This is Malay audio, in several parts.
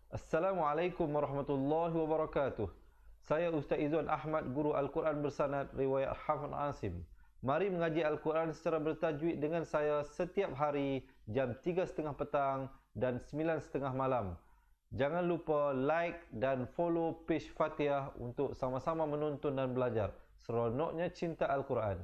Assalamualaikum warahmatullahi wabarakatuh. Saya Ustaz Izzuan Ahmad, guru Al-Quran bersanad riwayat Hafz Asim. Mari mengaji Al-Quran secara bertajwid dengan saya setiap hari jam 3.30 petang dan 9.30 malam. Jangan lupa like dan follow page Fatihah untuk sama-sama menonton dan belajar. Seronoknya cinta Al-Quran.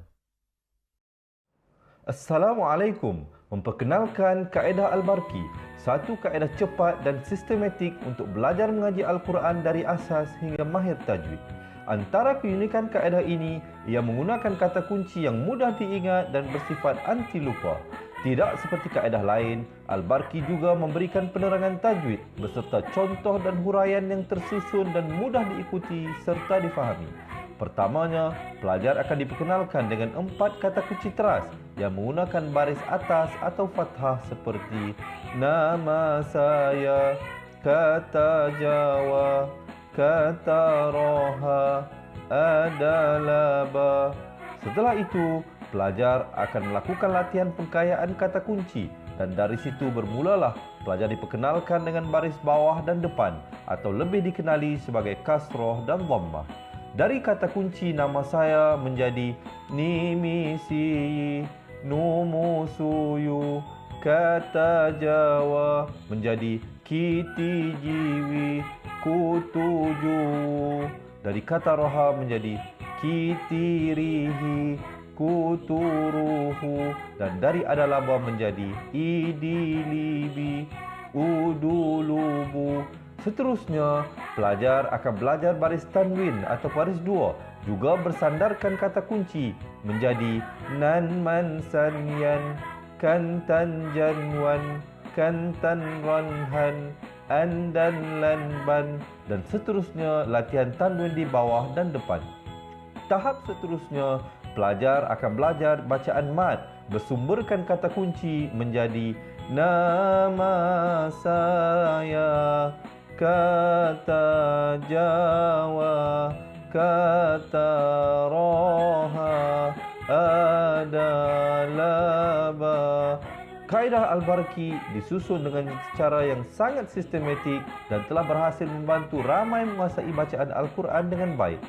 Assalamualaikum. Memperkenalkan kaedah Al-Barqi, satu kaedah cepat dan sistematik untuk belajar mengaji Al-Quran dari asas hingga mahir tajwid. Antara keunikan kaedah ini, ia menggunakan kata kunci yang mudah diingat dan bersifat anti lupa. Tidak seperti kaedah lain, Al-Barqi juga memberikan penerangan tajwid beserta contoh dan huraian yang tersusun dan mudah diikuti serta difahami. Pertamanya, pelajar akan diperkenalkan dengan 4 kata kunci teras yang menggunakan baris atas atau fathah seperti nama saya, kata Jawa, kata Roha, adalah ba. Setelah itu, pelajar akan melakukan latihan pengkayaan kata kunci dan dari situ bermulalah pelajar diperkenalkan dengan baris bawah dan depan atau lebih dikenali sebagai kasroh dan dhammah. Dari kata kunci nama saya menjadi nimisi, numusuyu, kata Jawa menjadi kiti jiwi, kutuju. Dari kata roha menjadi kitirihi, kuturuhu. Dan dari adalaba menjadi idilibi, udulubu. Seterusnya, pelajar akan belajar baris tanwin atau baris dua, juga bersandarkan kata kunci menjadi nan man sanyan, kantan janwan, kantan ranhan, andan lanban, dan seterusnya latihan tanwin di bawah dan depan. Tahap seterusnya, pelajar akan belajar bacaan mad bersumberkan kata kunci menjadi nama saya, kata Jawa, kata Roha, adalah ba. Kaedah Al-Barqi disusun dengan cara yang sangat sistematik dan telah berhasil membantu ramai menguasai bacaan Al-Quran dengan baik.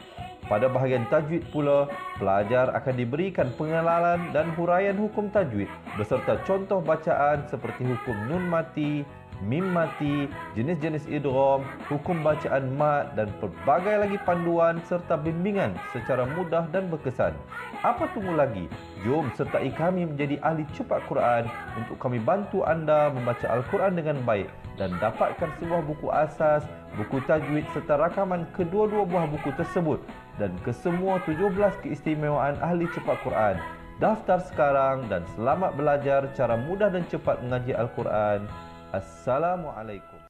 Pada bahagian tajwid pula, pelajar akan diberikan pengenalan dan huraian hukum tajwid beserta contoh bacaan seperti hukum nun mati, mim mati, jenis-jenis idgham, hukum bacaan mad dan pelbagai lagi panduan serta bimbingan secara mudah dan berkesan. Apa tunggu lagi? Jom sertai kami menjadi ahli cepat Quran untuk kami bantu anda membaca Al-Quran dengan baik dan dapatkan sebuah buku asas, buku tajwid serta rakaman kedua-dua buah buku tersebut dan kesemua 17 keistimewaan ahli cepat Quran. Daftar sekarang dan selamat belajar cara mudah dan cepat mengaji Al-Quran. Assalamualaikum.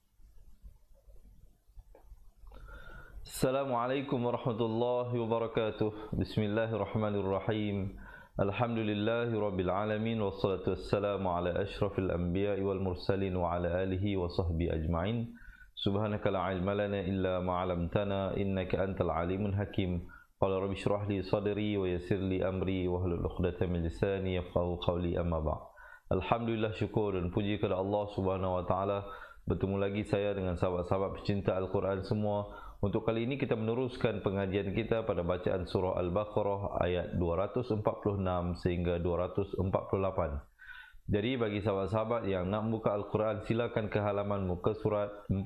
Assalamualaikum warahmatullahi wabarakatuh. Bismillahirrahmanirrahim. Alhamdulillahi rabbil alamin wassalatu wassalamu ala asyrafil anbiya'i wal mursalin wa ala alihi wa sahbihi ajma'in. Subhanaka la ilma lana illa ma 'allamtana innaka antal alimul hakim. Qala rabbi shrah li sadri wa yassir li amri wa hlul 'uqdatam min lisani yafqahu qawli amma ba'd. Alhamdulillah, syukur dan puji kepada Allah Subhanahu wa taala. Bertemu lagi saya dengan sahabat-sahabat pecinta Al-Quran semua. Untuk kali ini kita meneruskan pengajian kita pada bacaan surah Al-Baqarah ayat 246 sehingga 248. Jadi bagi sahabat-sahabat yang nak buka Al-Quran, silakan ke halaman muka surat 40.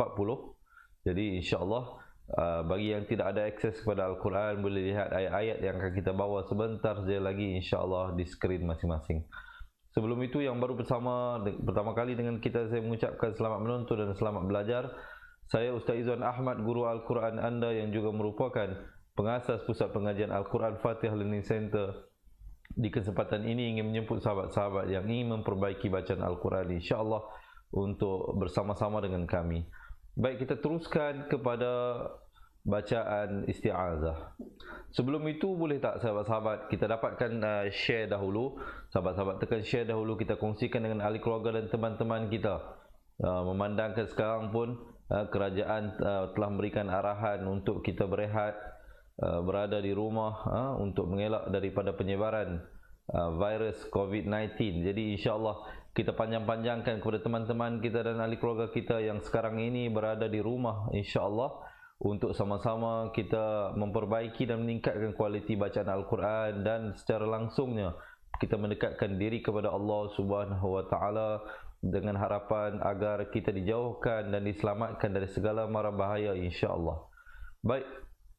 Jadi insya-Allah bagi yang tidak ada akses kepada Al-Quran boleh lihat ayat-ayat yang akan kita bawa sebentar saja lagi insya-Allah di skrin masing-masing. Sebelum itu, yang baru pertama kali dengan kita, saya mengucapkan selamat menonton dan selamat belajar. Saya Ustaz Izzuan Ahmad, guru Al-Quran anda yang juga merupakan pengasas Pusat Pengajian Al-Quran Fatihah Learning Center. Di kesempatan ini ingin menjemput sahabat-sahabat yang ingin memperbaiki bacaan Al-Quran insya-Allah untuk bersama-sama dengan kami. Baik, kita teruskan kepada bacaan isti'azah. Sebelum itu, boleh tak sahabat-sahabat kita dapatkan share dahulu. Sahabat-sahabat tekan share dahulu, kita kongsikan dengan ahli keluarga dan teman-teman kita. Memandangkan sekarang pun kerajaan telah memberikan arahan untuk kita berehat, berada di rumah untuk mengelak daripada penyebaran virus COVID-19. Jadi insya-Allah kita panjang-panjangkan kepada teman-teman kita dan ahli keluarga kita yang sekarang ini berada di rumah, insya-Allah, untuk sama-sama kita memperbaiki dan meningkatkan kualiti bacaan Al-Quran dan secara langsungnya kita mendekatkan diri kepada Allah Subhanahu wa taala dengan harapan agar kita dijauhkan dan diselamatkan dari segala mara bahaya, insya-Allah. Baik,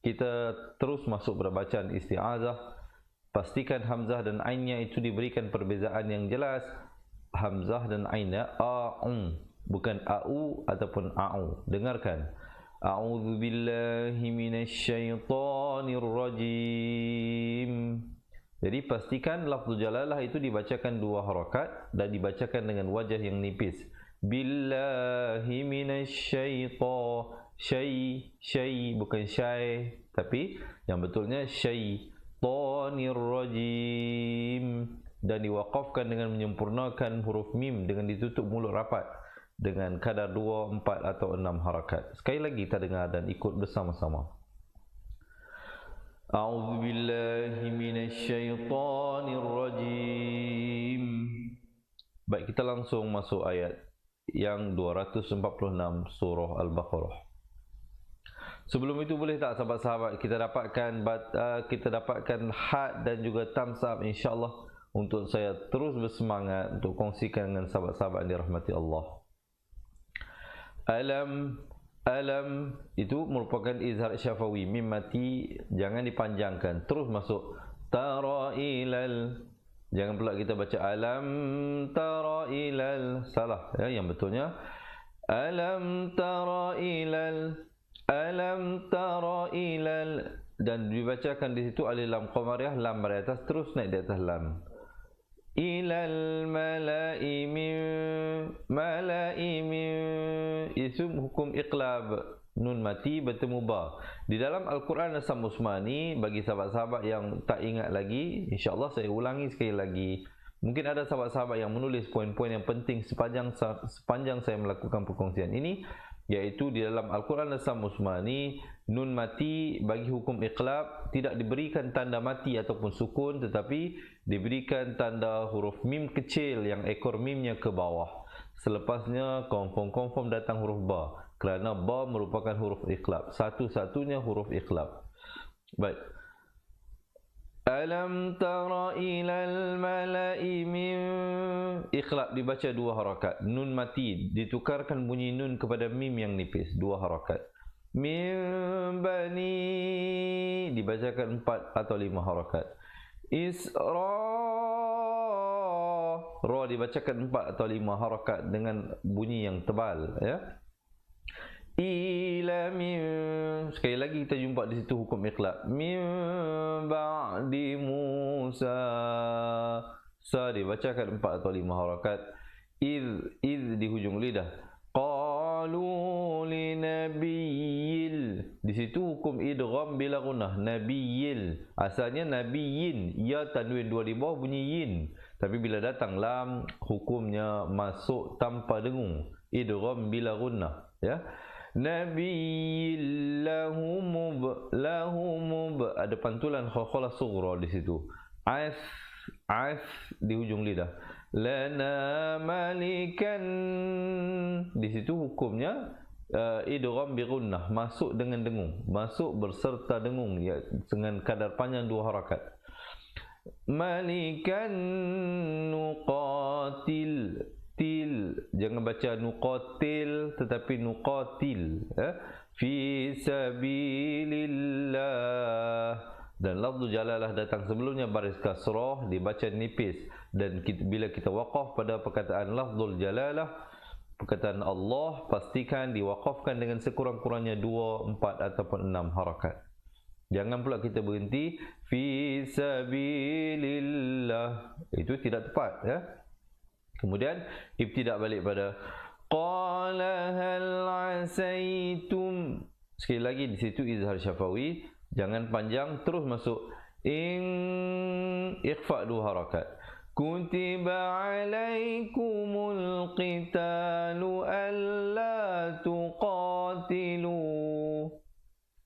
kita terus masuk pada bacaan isti'azah. Pastikan hamzah dan ainnya itu diberikan perbezaan yang jelas. Hamzah dan ainnya a'u, bukan a'u ataupun a'u. Dengarkan. A'udzu billahi minasyaitonir rajim. Jadi pastikan lafzul jalalah itu dibacakan 2 harakat dan dibacakan dengan wajah yang nipis. Billahi minasyaiton. Syai bukan syai, tapi yang betulnya syaitonir rajim, dan diwaqafkan dengan menyempurnakan huruf mim dengan ditutup mulut rapat dengan kadar 2, 4 atau 6 harakat. Sekali lagi kita dengar dan ikut bersama-sama. A'udzu billahi minasyaitonir rajim. Baik, kita langsung masuk ayat yang 246 surah Al-Baqarah. Sebelum itu, boleh tak sahabat-sahabat kita dapatkan had dan juga thumbs up, insya-Allah, untuk saya terus bersemangat untuk kongsikan dengan sahabat-sahabat yang dirahmati Allah. Alam itu merupakan izhar syafawi, mim mati jangan dipanjangkan, terus masuk. Tara ilal, jangan pula kita baca alam tara ilal, salah ya. Yang betulnya alam tara ilal, alam tara ilal, dan dibacakan di situ alif lam qamariyah, lam dari atas terus naik di atas lam. Ilal mala'i min, itu hukum iqlab, nun mati bertemu ba. Di dalam Al-Quran Asam Usmani, bagi sahabat-sahabat yang tak ingat lagi, insya-Allah saya ulangi sekali lagi. Mungkin ada sahabat-sahabat yang menulis poin-poin yang penting sepanjang saya melakukan perkongsian ini, yaitu di dalam Al-Quran Asam Usmani, nun mati bagi hukum iqlab tidak diberikan tanda mati ataupun sukun, tetapi diberikan tanda huruf mim kecil yang ekor mimnya ke bawah. Selepasnya confirm datang huruf ba, kerana ba merupakan huruf iqlab, satu-satunya huruf iqlab. Baik. Alam tara ilal mala'i min, iqlab dibaca 2 harakat. Nun mati ditukarkan bunyi nun kepada mim yang nipis, 2 harakat. Min bani dibacakan 4 atau 5 harakat. Isra, ra dibacakan 4 atau 5 harakat dengan bunyi yang tebal ya. Ila min, sekali lagi kita jumpa di situ hukum iqlab. Min ba'di Musa, sa dibacakan 4 atau 5 harakat. Iz di hujung lidah. Qalu li nabiyil, di situ hukum idgham bila gunnah, nabiyil. Asalnya nabiyin, ya tanwin 2 di bawah bunyi yin, tapi bila datang lam hukumnya masuk tanpa dengung, idgham bila gunnah ya. Nabiyil lahum ada pantulan khalah sughra di situ. As di hujung lidah. Lana malikan, di situ hukumnya idgham bi gunnah, masuk dengan dengung, masuk berserta dengung ya, dengan kadar panjang 2 harakat. Malikan nuqatil, jangan baca nuqatil tetapi nuqatil fi sabilillah, dan lafzul jalalah datang sebelumnya baris kasrah dibaca nipis, dan bila kita waqaf pada perkataan lafzul jalalah, perkataan Allah, pastikan diwaqafkan dengan sekurang-kurangnya 2, 4 ataupun 6 harakat. Jangan pula kita berhenti fi sabilillah, itu tidak tepat ya. Kemudian ibtidak balik pada qala hal asaitum, sekali lagi di situ izhar syafawi, jangan panjang, terus masuk ikhfa 2 harakat. Kutiba alaikumul qitalu alla tuqatilu.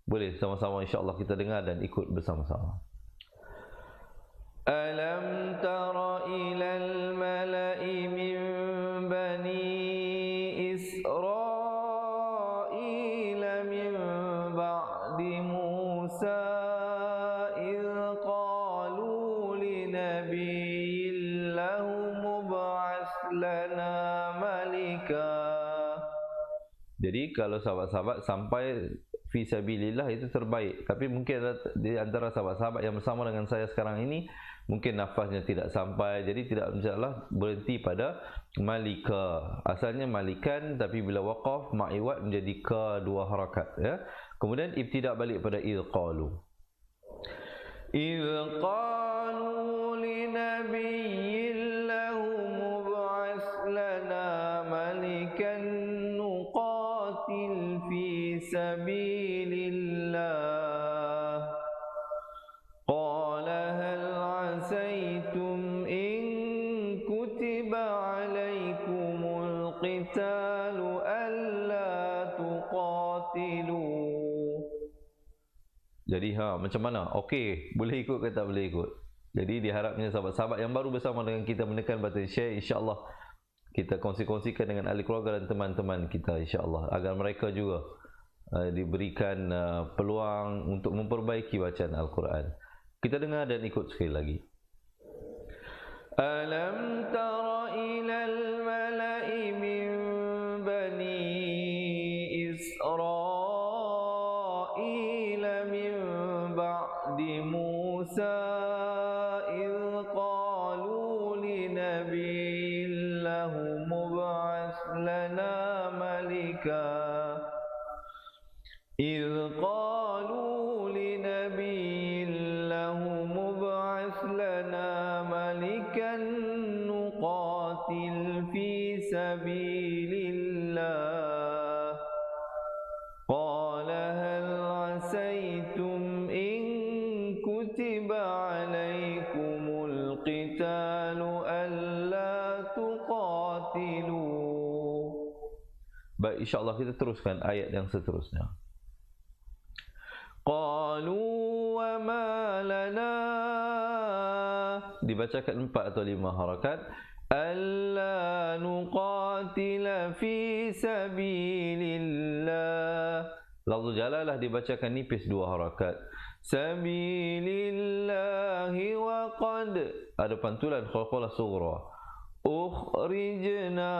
Boleh sama-sama insya-Allah kita dengar dan ikut bersama-sama. Alam tara ilal mala'i min Jadi kalau sahabat-sahabat sampai fi sabilillah itu terbaik. Tapi mungkin di antara sahabat-sahabat yang bersama dengan saya sekarang ini mungkin nafasnya tidak sampai, jadi tidak insyaallah berhenti pada malika. Asalnya malikan, tapi bila waqaf ma'iwat menjadi ka dua harakat, ya. Kemudian ibtida balik pada ilqalu. Ilqalu li nabiyyin lahu mub'ats lana malikan nuqatil fi sabilillah. عسيتم إن كتب عليكم القتال ألا تقاتلوا. Jadi macam mana? Okey, boleh ikut ke tak boleh ikut? Jadi diharapnya sahabat-sahabat yang baru bersama dengan kita menekan button share, insya-Allah kita kongsi-kongsikan dengan ahli keluarga dan teman-teman kita, insya-Allah, agar mereka juga diberikan peluang untuk memperbaiki bacaan Al-Quran. Kita dengar dan ikut sekali lagi. Alam tara ilal mala'i min bani Israila min ba'di Musa idh qalu li nabiyyin lahu mub'ats lana malika idh qalu li nabiyyin lahu mub'ats lana malikan nuqatil fi sabilillah qala hal asaytum in kutiba alaikumul qitalu alla tuqatilu. Baik, insyaAllah kita teruskan ayat yang seterusnya. Qalu wa ma lana, dibacakan 4 atau 5 harakat. Alla nuqatila fi sabilillah. Lafzul jalalah dibacakan nipis 2 harakat. Sabilillahi wa qad, ada pantulan qalqalah sughra. Ukhrijna,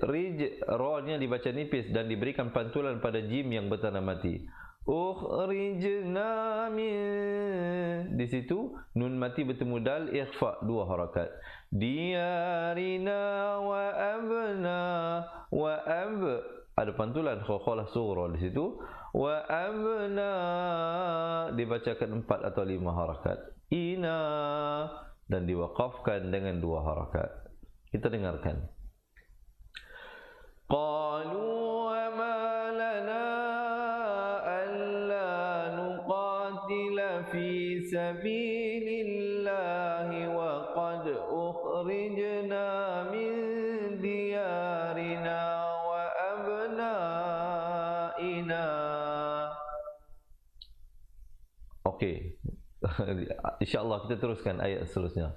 rij, ra-nya dibaca nipis dan diberikan pantulan pada jim yang bertanda mati. Ukhrijna min, di situ nun mati bertemu dal, ikhfa 2 harakat. Diyarina wa abna, wa ab, ada pantulan qalqalah sughra di situ. Wa abna dibacakan 4 atau 5 harakat. Ina, dan diwaqafkan dengan 2 harakat. Kita dengarkan. Qalu wa ma lana alla nuqatila fi sabilillahi wa qad ukhrijna min diyarina wa abnaina. Okey. InsyaAllah kita teruskan ayat seterusnya.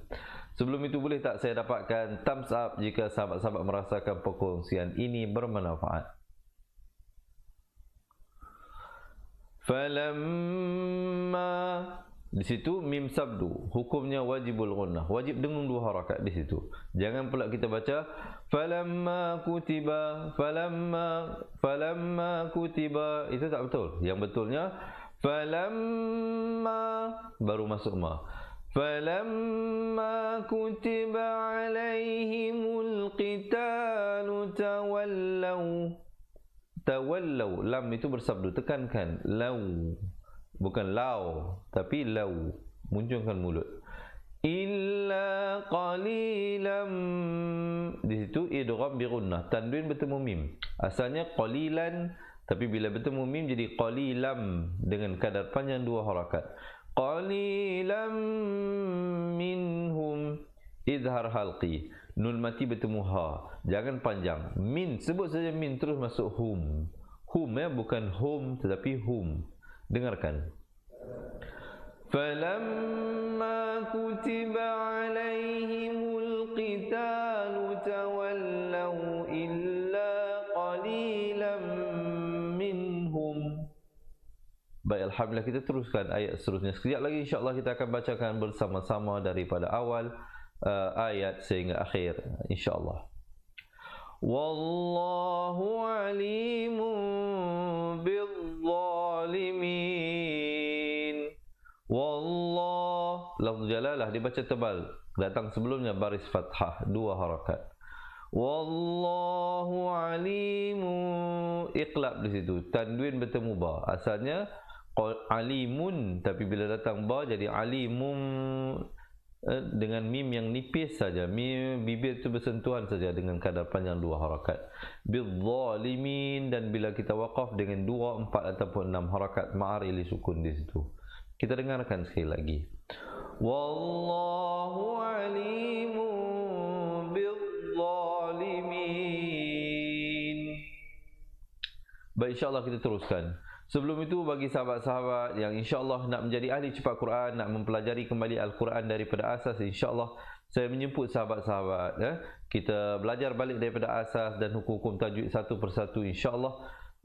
Sebelum itu, boleh tak saya dapatkan thumbs up jika sahabat-sahabat merasakan perkongsian ini bermanfaat. Falamma, di situ mim sabdu, hukumnya wajibul ghunnah, wajib dengung 2 harakat di situ. Jangan pula kita baca falamma kutiba, falamma kutiba, itu tak betul. Yang betulnya falamma baru masuk ma. Falamma kutiba alaihimul qitalu tawallaw, lam itu bersabdu, tekankan law, bukan law tapi law, munculkan mulut. Illa qalilam, di situ idgham bi gunnah, tanwin bertemu mim. Asalnya qalilan, tapi bila bertemu mim jadi qalilam dengan kadar panjang 2 harakat. Qalilam minhum, izhar halqi, nun mati bertemu ha, jangan panjang. Min, sebut saja min, terus masuk hum. Hum, ya, bukan hum tetapi hum. Dengarkan. Falamma kutiba alaihimul qitalu tawallaw illa qalilam minhum. Baik, alhamdulillah, kita teruskan ayat seterusnya. Sekejap lagi insya-Allah kita akan bacakan bersama-sama daripada awal ayat sehingga akhir, insya-Allah. Wallahu alimun bizzalimin. Wallah, lafz jalalah dibaca tebal, datang sebelumnya baris fathah 2 harakat. Wallahu alimu, iqlab di situ, tanwin bertemu ba. Asalnya alimun, tapi bila datang ba jadi alimum, dengan mim yang nipis saja, mim bibir itu bersentuhan saja dengan kadar panjang 2 harakat. Bizzalimin, dan bila kita waqaf dengan 2, 4 ataupun 6 harakat ma'ari li sukun di situ. Kita dengarkan sekali lagi. Wallahu alimun bizzalimin. Baik, insyaAllah kita teruskan. Sebelum itu, bagi sahabat-sahabat yang insyaAllah nak menjadi ahli cepat Quran, nak mempelajari kembali Al-Quran daripada asas, insyaAllah saya menjemput sahabat-sahabat, kita belajar balik daripada asas dan hukum-hukum tajwid satu persatu, insyaAllah.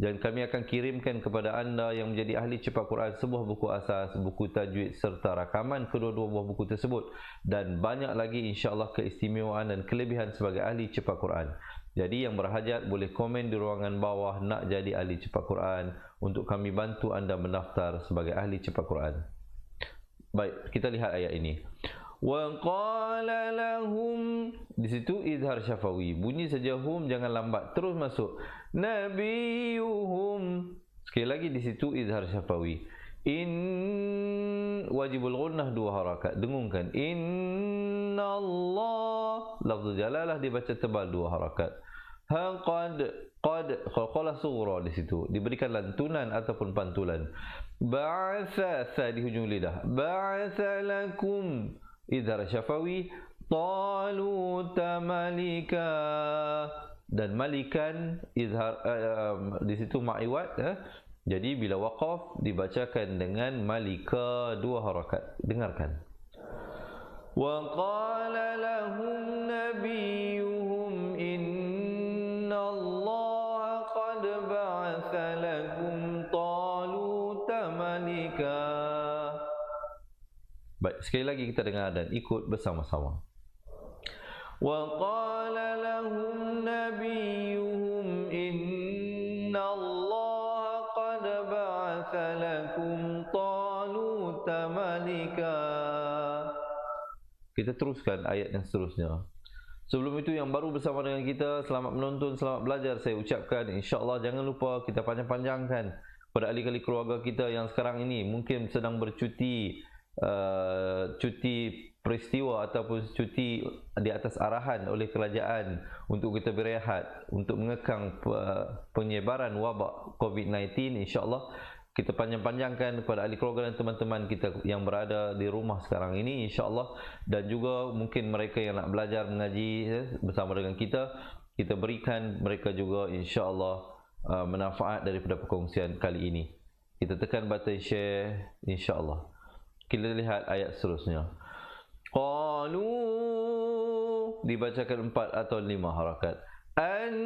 Dan kami akan kirimkan kepada anda yang menjadi ahli cepat Quran sebuah buku asas, buku tajwid serta rakaman kedua-dua buah buku tersebut, dan banyak lagi insyaAllah keistimewaan dan kelebihan sebagai ahli cepat Quran. Jadi yang berhajat boleh komen di ruangan bawah nak jadi ahli cepat Quran, untuk kami bantu anda mendaftar sebagai ahli cepat Quran. Baik, kita lihat ayat ini. Wa qala lahum, di situ izhar syafawi, bunyi saja hum, jangan lambat, terus masuk. Nabiyuhum, sekali lagi di situ izhar syafawi. Wajibul ghunnah 2 harakat, dengungkan. Innallah, lafzul jalalah dibaca tebal 2 harakat. Qad qalqalah sughra di situ diberikan lantunan ataupun pantulan. Ba'atha, sa di hujung lidah. Ba'atha lakum, izhar syafawi. Taluta malika, dan malikan izhar di situ ma'iwat, jadi bila waqaf dibacakan dengan malika 2 harakat. Dengarkan. Wa qala lahum nabiyuhum innallaha qad ba'atha lakum taluta malika. Baik, sekali lagi kita dengar dan ikut bersama-sama. Wa qala lahum nabiyuhum innallaha qad ba'atha lakum taluta malika. Kita teruskan ayat yang seterusnya. Sebelum itu, yang baru bersama dengan kita, selamat menonton, selamat belajar saya ucapkan. InsyaAllah jangan lupa kita panjang-panjangkan pada ahli-ahli keluarga kita yang sekarang ini mungkin sedang bercuti, cuti peristiwa ataupun cuti di atas arahan oleh kerajaan untuk kita berehat, untuk mengekang penyebaran wabak COVID-19. InsyaAllah kita panjang-panjangkan kepada ahli keluarga dan teman-teman kita yang berada di rumah sekarang ini, insyaAllah. Dan juga mungkin mereka yang nak belajar mengaji bersama dengan kita, kita berikan mereka juga insyaAllah manfaat daripada perkongsian kali ini. Kita tekan button share, insyaAllah. Kita lihat ayat seterusnya. Qalu, dibacakan 4 atau 5 harakat. An,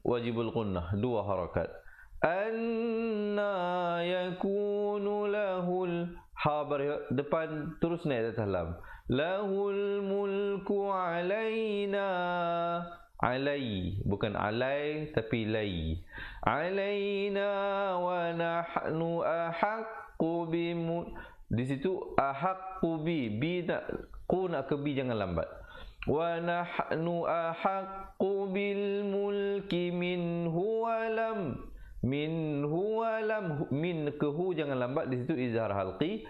wajibul ghunnah 2 harakat. Anna yakunu lahul, ha depan terus naik atas lam. Lahul mulku alaina, alai, bukan alai tapi lai. Alaina wa nahnu ahaqqu bimu, di situ ahaqqu bi nak ku, nak ke bi jangan lambat. Wa nahnu ahaqqu bil mulki minhu wa lam, minhu wa lam, min ke hu jangan lambat, di situ izhar halqi.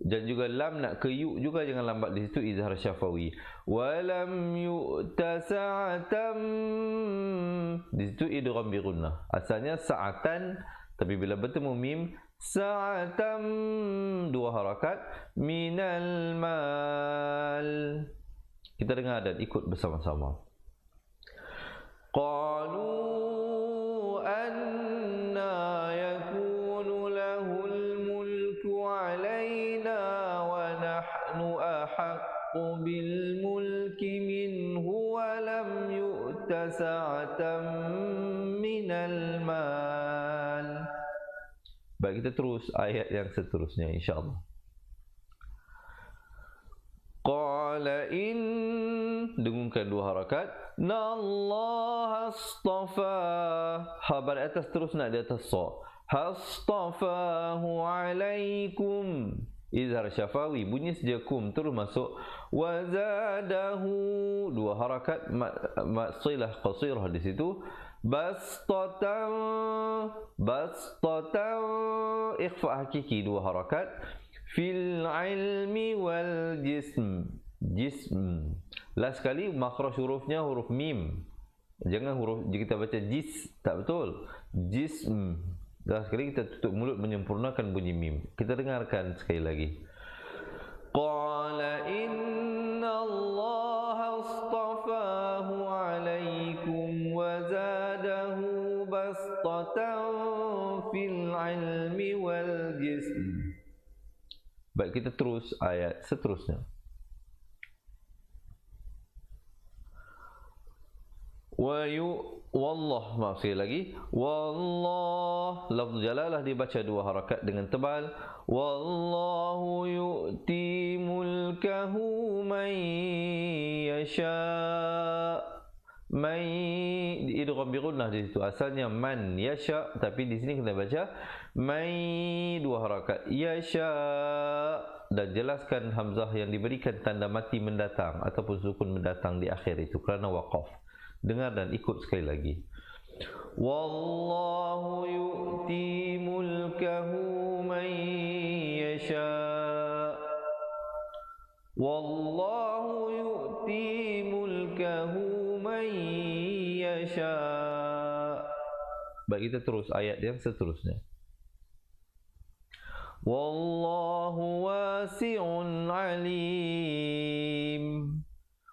Dan juga lam nak ke yu juga jangan lambat, di situ izhar syafawi. Wa lam yu'ta sa'atam, di situ idgham bi gunnah. Asalnya sa'atan, tapi bila bertemu mim, sa'atam 2 harakat. Minal mal, kita dengar dan ikut bersama-sama. Qalu anna yakunu lahul mulku alaina wa nahnu ahaqqu bil mulki minhu wa lam yu'ta sa'atan minal mal. Baik, kita terus ayat yang seterusnya insyaAllah. Qala in, dengungkan 2 harakat. Nallaha astafa, ha pada atas terus nak di atas sa. Hastafahu alaikum, izhar syafawi, bunyi saja kum terus masuk. Wazadahu, 2 harakat silah qasirah di situ. Bastatan, bastatan, ikhfa hakiki 2 harakat. Fil ilmi wal jism, jism. Last sekali makhraj hurufnya huruf mim. Jangan huruf jika kita baca jis, tak betul. Jism. Last sekali kita tutup mulut menyempurnakan bunyi mim. Kita dengarkan sekali lagi. Qala inna Allah astafahu alaikum wa zadahu bastatan fil ilmi wal jism. Baik, kita terus ayat seterusnya. Wallah, maaf sekali lagi. Wallah, lafz jalalah dibaca 2 harakat dengan tebal. Wallahu yu'ti mulkahu man yasha. Man, idgham bi gunnah di situ. Asalnya man yasha, tapi di sini kita baca man 2 harakat. Yasha, dan jelaskan hamzah yang diberikan tanda mati mendatang ataupun sukun mendatang di akhir itu kerana waqaf. Dengar dan ikut sekali lagi. Wallahu yu'ti mulkahu man yasha. Wallahu yu'ti mulkahu man yasha. Baik, kita terus ayat yang seterusnya. Wallahu wasi'un alim.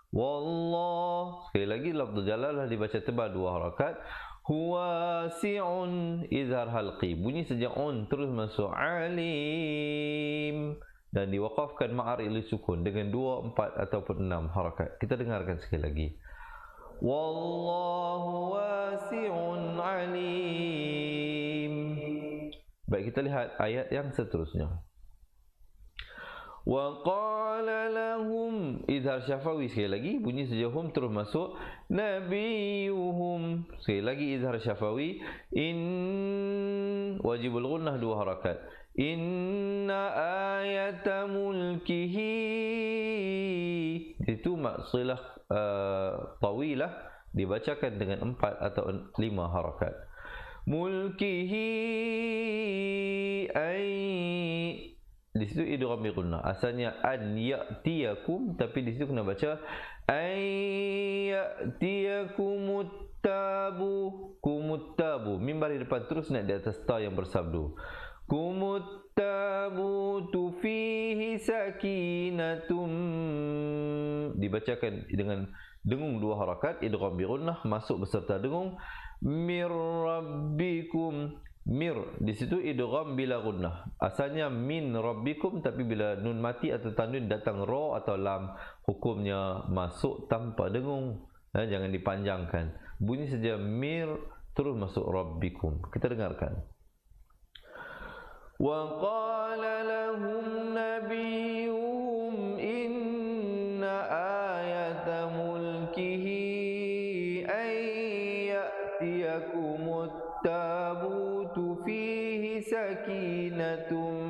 Wallah, sekali lagi lafz jalalah dibaca tebal 2 harakat. Huwasi'un, izhar halqi, bunyi saja on terus masuk. Alim, dan diwaqafkan ma'ari li sukun dengan 2, 4 ataupun 6 harakat. Kita dengarkan sekali lagi. Wallahu wasi'un alim. Baik, kita lihat ayat yang seterusnya. Wa qala lahum, izhar syafawi sekali lagi, bunyi saja hum terus masuk. Nabiyuhum, sekali lagi izhar syafawi. Wajibul gunnah 2 harakat. Inna ayata mulkihi, itu maksilah tawilah dibacakan dengan 4 atau 5 harakat. Mulkihi ay, di situ idgham bi gunnah. Asalnya an ya'tiyakum, tapi di situ kena baca ay ya'tiyakumut tabu. Kumut tabu, mim baris depan terus naik di atas ta yang bersabdu. Kumut tabu tu fihi sakinatum, dibacakan dengan dengung 2 harakat, idgham bi gunnah, masuk beserta dengung. Mir rabbikum, mir di situ idgham bila gunnah. Asalnya min rabbikum, tapi bila nun mati atau tanwin datang ra atau lam, hukumnya masuk tanpa dengung. Jangan dipanjangkan. Bunyi saja mir terus masuk rabbikum. Kita dengarkan. Wa qala lahum nabiyuhum inna ayata mulkihi ay ya'tiyakumut tabutu fihi sakinatum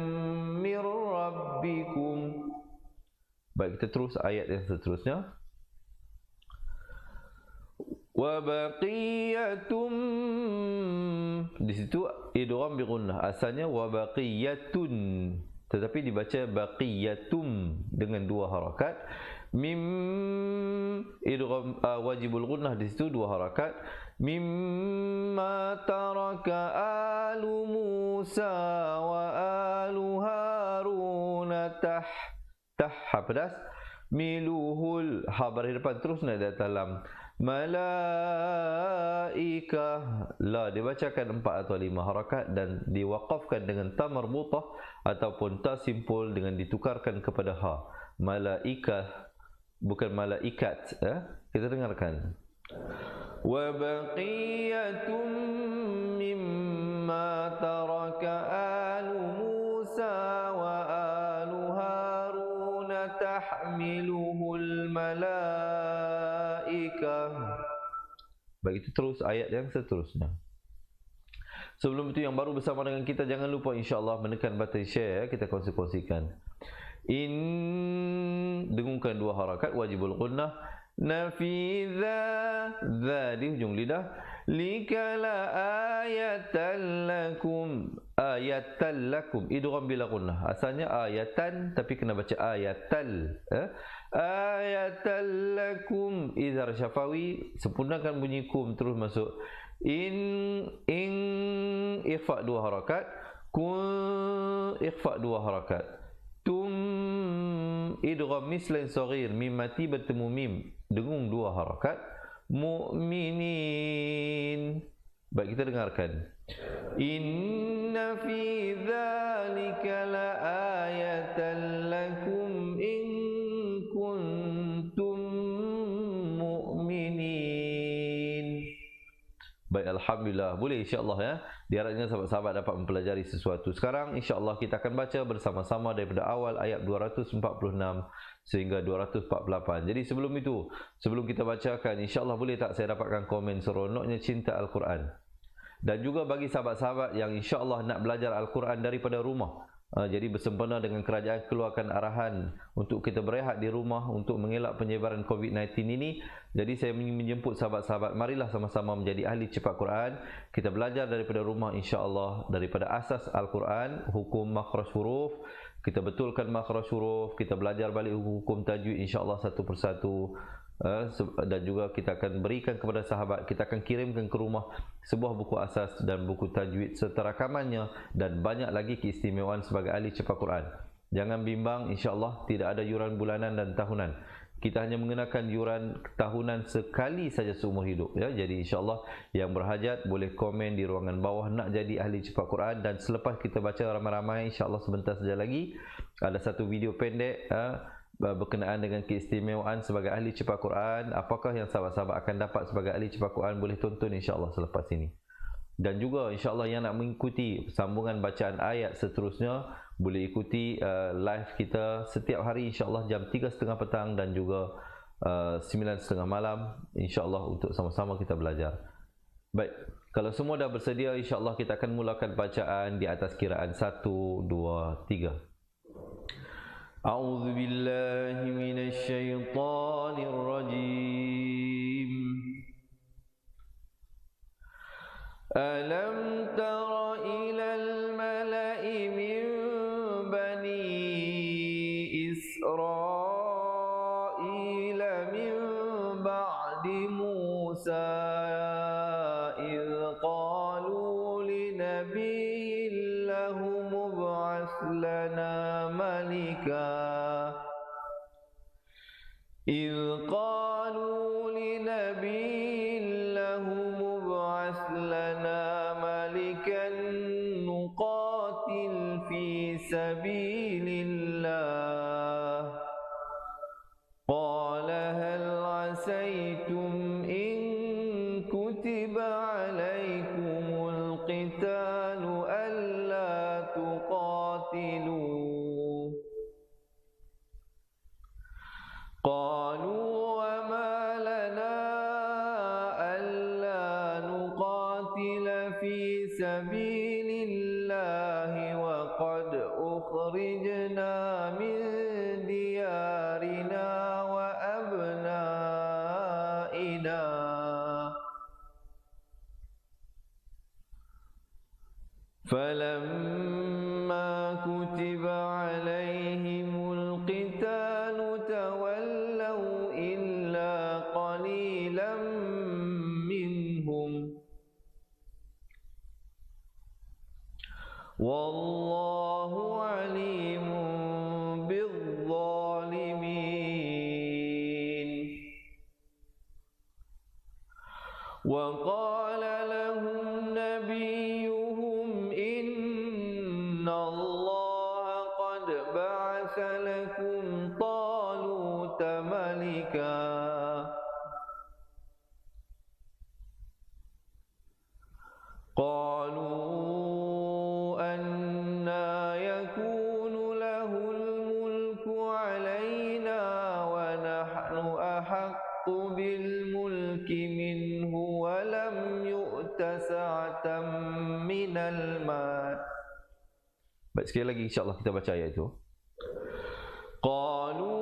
mir rabbikum. Baik, kita terus ayat yang seterusnya. Wa baqiyatum, di situ idgham bi gunnah. Asalnya wa baqiyatun, tetapi dibaca baqiyatum dengan 2 harakat. Mim, idgham wajibul gunnah di situ 2 harakat. Mimma taraka alu Musa wa alu Harun pedas. Miluhul, ha baris depan terus naik di dalam. Malaikah, la dibacakan 4 atau 5 harakat dan diwaqafkan dengan ta marbutah ataupun ta simpul dengan ditukarkan kepada ha. Malaikah, bukan malaikat. Kita dengarkan. Wa baqiyatum mimma taraka alu Musa wa alu Harun tahmiluhul malaikah. Baik, itu terus ayat yang seterusnya. Sebelum itu, yang baru bersama dengan kita, jangan lupa insya-Allah menekan button share, kita kongsi-kongsikan. Dengungkan 2 harakat, wajibul gunnah. Nafidha, dha di hujung lidah. Likala ayatan lakum, ayatan lakum, idgham bila gunnah. Asalnya ayatan, tapi kena baca ayatal. Ayatan lakum, izhar syafawi, sempurnakan bunyi kum terus masuk. Ikhfa 2 harakat, kun ikhfa 2 harakat. Idgham mislain saghir, mim mati bertemu mim, dengung 2 harakat. Mu'minin. Baik, kita dengarkan. Inna fi dzalika la ayatan lakum in kuntum mu'minin. Baik, alhamdulillah. Boleh insya-Allah ya. Diharapkan sahabat-sahabat dapat mempelajari sesuatu. Sekarang insya-Allah kita akan baca bersama-sama daripada awal ayat 246 sehingga 248. Jadi sebelum itu, sebelum kita bacakan, insya-Allah boleh tak saya dapatkan komen seronoknya cinta Al-Quran. Dan juga bagi sahabat-sahabat yang insya-Allah nak belajar Al-Quran daripada rumah. Jadi bersempena dengan kerajaan keluarkan arahan untuk kita berehat di rumah untuk mengelak penyebaran COVID-19 ini. Jadi saya menjemput sahabat-sahabat, marilah sama-sama menjadi ahli cepat Quran. Kita belajar daripada rumah insya-Allah, daripada asas Al-Quran, hukum makhraj huruf. Kita betulkan makhraj huruf, kita belajar balik hukum tajwid insya-Allah satu persatu. Dan juga kita akan berikan kepada sahabat, kita akan kirimkan ke rumah sebuah buku asas dan buku tajwid serta rakamannya dan banyak lagi keistimewaan sebagai ahli cepat Quran. Jangan bimbang, insya-Allah tidak ada yuran bulanan dan tahunan. Kita hanya mengenakan yuran tahunan sekali saja seumur hidup ya. Jadi insya-Allah yang berhajat boleh komen di ruangan bawah nak jadi ahli cepat Quran, dan selepas kita baca ramai-ramai insya-Allah sebentar saja lagi ada satu video pendek berkenaan dengan keistimewaan sebagai ahli cepat Quran. Apakah yang sahabat-sahabat akan dapat sebagai ahli cepat Quran, boleh tonton insya-Allah selepas ini. Dan juga insya-Allah yang nak mengikuti sambungan bacaan ayat seterusnya boleh ikuti live kita setiap hari insya-Allah jam 3.30 petang dan juga 9.30 malam insya-Allah untuk sama-sama kita belajar. Baik, kalau semua dah bersedia insya-Allah kita akan mulakan bacaan di atas kiraan 1 2 3. أعوذ بالله من الشيطان الرجيم ألم تر إلى الملأ من بني إسرائيل من بعد موسى إذ قالوا لنبي له ابعث لنا ملكا إذ قالوا لنبي لهم ابعث لنا ملكا نقاتل في سبيل الله قال هل عسيتم إن كتب عليكم القتال ألا تقاتلوا قالوا وما لنا ألا نقاتل في سبيل الله وقد أخرجنا من ديارنا وأبنائنا فلما كتب عليهم القتال تولوا إلا قليلا منهم والله عليم بالظالمين وقال لهم نبيهم إن الله قد بعث لكم طالوت ملكا قالوا أنى يكون له الملك علينا ونحن أحق بالملك منه يؤت سعة من المال. Baik, sekali lagi insya-Allah kita baca ayat itu. Qalu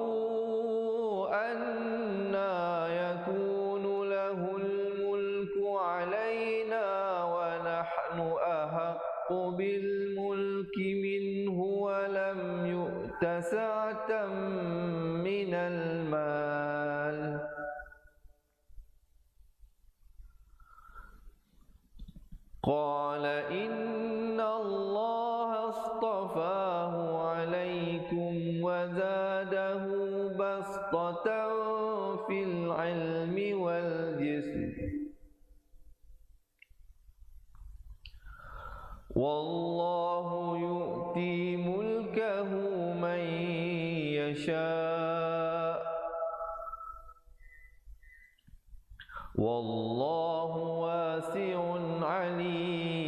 anna yakunu lahul mulku alaina wa nahnu ahaqqu bil mulki minhu wa lam yu'ta sa'atan minal mal. Qala inna Allah astafahu alaikum wa zadahu bastatan fil ilmi wal jism. Wallahu yu'ti mulkahu man yasha' wallahu wasi'un alim.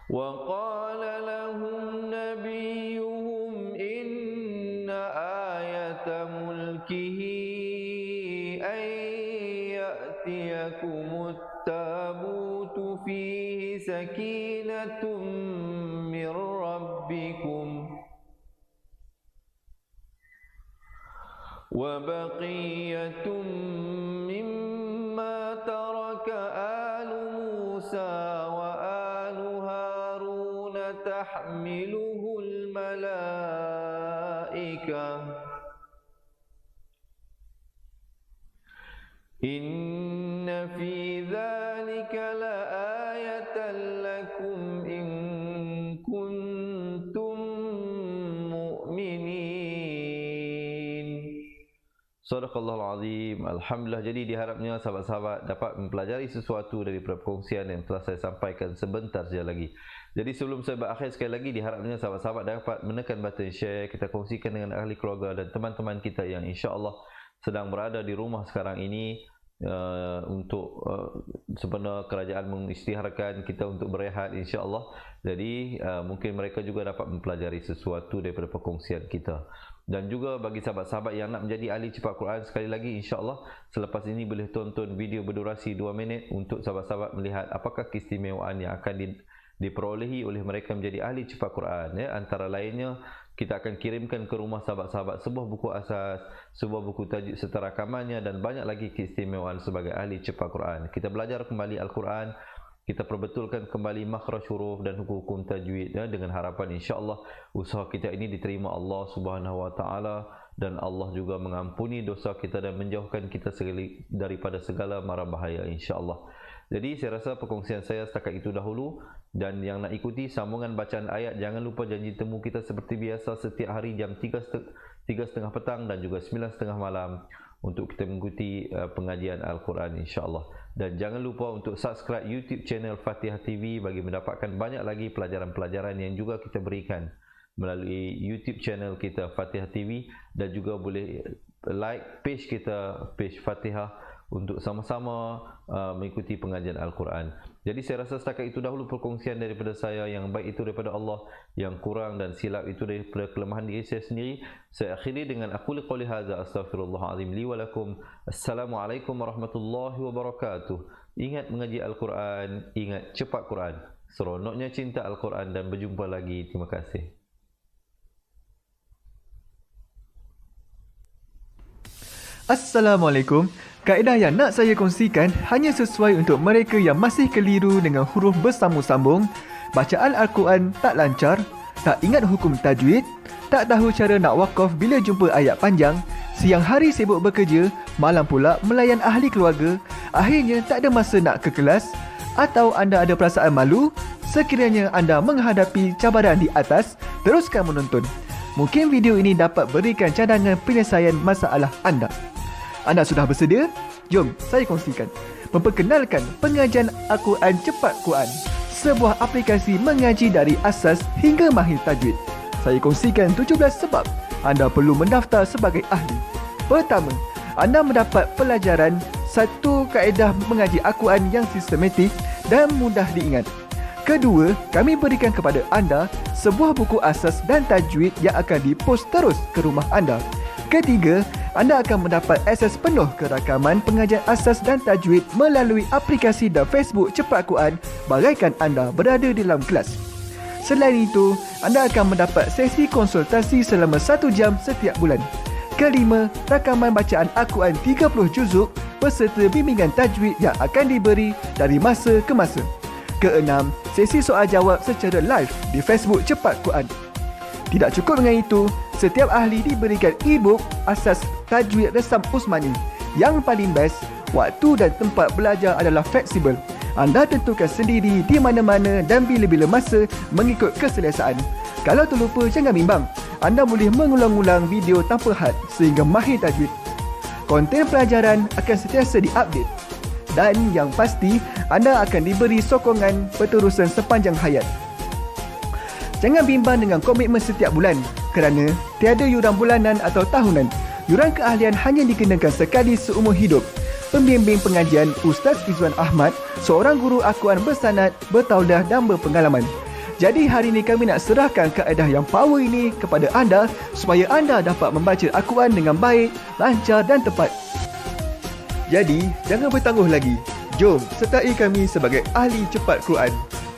Wa qala lahum nabiyuhum inna ayata mulkihi an ya'tiyakumut tabutu fihi sakinatum mir rabbikum wa baqiyatum mimma taraka alu Musa wa alu Harun tahmiluhul malaikah. Inna fi dhalika la ayatan lakum in kuntum mu'minin. Sadaqallahul azim. Alhamdulillah. Jadi diharapnya sahabat-sahabat dapat mempelajari sesuatu dari perkongsian yang telah saya sampaikan sebentar saja lagi. Jadi sebelum saya berakhir, sekali lagi diharapnya sahabat-sahabat dapat menekan button share, kita kongsikan dengan ahli keluarga dan teman-teman kita yang insya-Allah sedang berada di rumah sekarang ini, untuk sebenarnya kerajaan mengisytiharkan kita untuk berehat insya-Allah. Jadi mungkin mereka juga dapat mempelajari sesuatu daripada perkongsian kita. Dan juga bagi sahabat-sahabat yang nak menjadi ahli cepat Quran, sekali lagi insya-Allah selepas ini boleh tonton video berdurasi 2 minit untuk sahabat-sahabat melihat apakah keistimewaan yang akan diperolehi oleh mereka menjadi ahli cepat Quran, ya. Antara lainnya kita akan kirimkan ke rumah sahabat-sahabat sebuah buku asas, sebuah buku tajuk serta rakamannya dan banyak lagi keistimewaan sebagai ahli cepat Quran. Kita belajar kembali Al-Quran, kita perbetulkan kembali makhraj huruf dan hukum-hukum tajwid, ya, dengan harapan insya-Allah usaha kita ini diterima Allah Subhanahu wa taala dan Allah juga mengampuni dosa kita dan menjauhkan kita daripada segala mara bahaya insya-Allah. Jadi saya rasa perkongsian saya setakat itu dahulu, dan yang nak ikuti sambungan bacaan ayat, jangan lupa janji temu kita seperti biasa setiap hari jam 3.30 petang dan juga 9.30 malam untuk kita mengikuti pengajian Al-Quran insya-Allah. Dan jangan lupa untuk subscribe YouTube channel Fatihah TV bagi mendapatkan banyak lagi pelajaran-pelajaran yang juga kita berikan melalui YouTube channel kita Fatihah TV, dan juga boleh like page kita, page Fatihah, untuk sama-sama mengikuti pengajian Al-Quran. Jadi saya rasa setakat itu dahulu perkongsian daripada saya. Yang baik itu daripada Allah, yang kurang dan silap itu daripada kelemahan diri saya sendiri. Saya akhiri dengan aqulu qouli hadza astaghfirullahalazim li wa lakum. Assalamualaikum warahmatullahi wabarakatuh. Ingat mengaji Al-Quran, ingat cepat Quran. Seronoknya cinta Al-Quran, dan berjumpa lagi. Terima kasih. Assalamualaikum. Kaedah yang nak saya kongsikan hanya sesuai untuk mereka yang masih keliru dengan huruf bersambung-sambung, bacaan Al-Quran tak lancar, tak ingat hukum tajwid, tak tahu cara nak wakaf bila jumpa ayat panjang, siang hari sibuk bekerja, malam pula melayan ahli keluarga, akhirnya tak ada masa nak ke kelas, atau anda ada perasaan malu. Sekiranya anda menghadapi cabaran di atas, teruskan menonton. Mungkin video ini dapat berikan cadangan penyelesaian masalah anda. Anda sudah bersedia? Jom saya kongsikan. Memperkenalkan pengajian Al-Quran Cepat Quran, sebuah aplikasi mengaji dari asas hingga mahir tajwid. Saya kongsikan 17 sebab anda perlu mendaftar sebagai ahli. Pertama, anda mendapat pelajaran satu kaedah mengaji Al-Quran yang sistematik dan mudah diingat. Kedua, kami berikan kepada anda sebuah buku asas dan tajwid yang akan dipost terus ke rumah anda. Ketiga, anda akan mendapat akses penuh ke rakaman pengajian asas dan tajwid melalui aplikasi dan Facebook Cepat Quran bagaikan anda berada di dalam kelas. Selain itu, anda akan mendapat sesi konsultasi selama 1 jam setiap bulan. Kelima, rakaman bacaan Al-Quran 30 juzuk beserta bimbingan tajwid yang akan diberi dari masa ke masa. Keenam, sesi soal jawab secara live di Facebook Cepat Quran. Tidak cukup dengan itu, setiap ahli diberikan e-book asas tajwid Resam Usmani. Yang paling best, waktu dan tempat belajar adalah fleksibel. Anda tentukan sendiri di mana-mana dan bila-bila masa mengikut keselesaan. Kalau terlupa, jangan bimbang. Anda boleh mengulang-ulang video tanpa had sehingga mahir tajwid. Konten pelajaran akan sentiasa diupdate. Dan yang pasti, anda akan diberi sokongan berterusan sepanjang hayat. Jangan bimbang dengan komitmen setiap bulan kerana tiada yuran bulanan atau tahunan. Yuran keahlian hanya dikenakan sekali seumur hidup. Pembimbing pengajian Ustaz Izwan Ahmad, seorang guru Al-Quran bersanad, bertauliah dan berpengalaman. Jadi hari ini kami nak serahkan kaedah yang power ini kepada anda supaya anda dapat membaca Al-Quran dengan baik, lancar dan tepat. Jadi, jangan bertangguh lagi. Jom sertai kami sebagai ahli cepat Quran.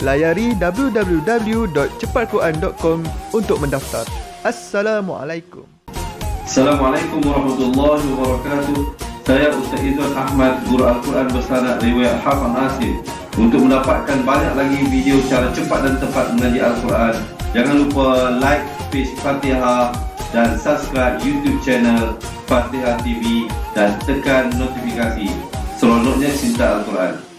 Layari www.cepatquran.com untuk mendaftar. Assalamualaikum. Assalamualaikum warahmatullahi wabarakatuh. Saya Ustaz Izwan Ahmad, guru Al-Quran bersanad riwayat Hafaz Nasir. Untuk mendapatkan banyak lagi video cara cepat dan tepat mengaji Al-Quran, jangan lupa like page Fatihah dan subscribe YouTube channel Fatihah TV dan tekan notifikasi. Seronoknya cinta Al-Quran.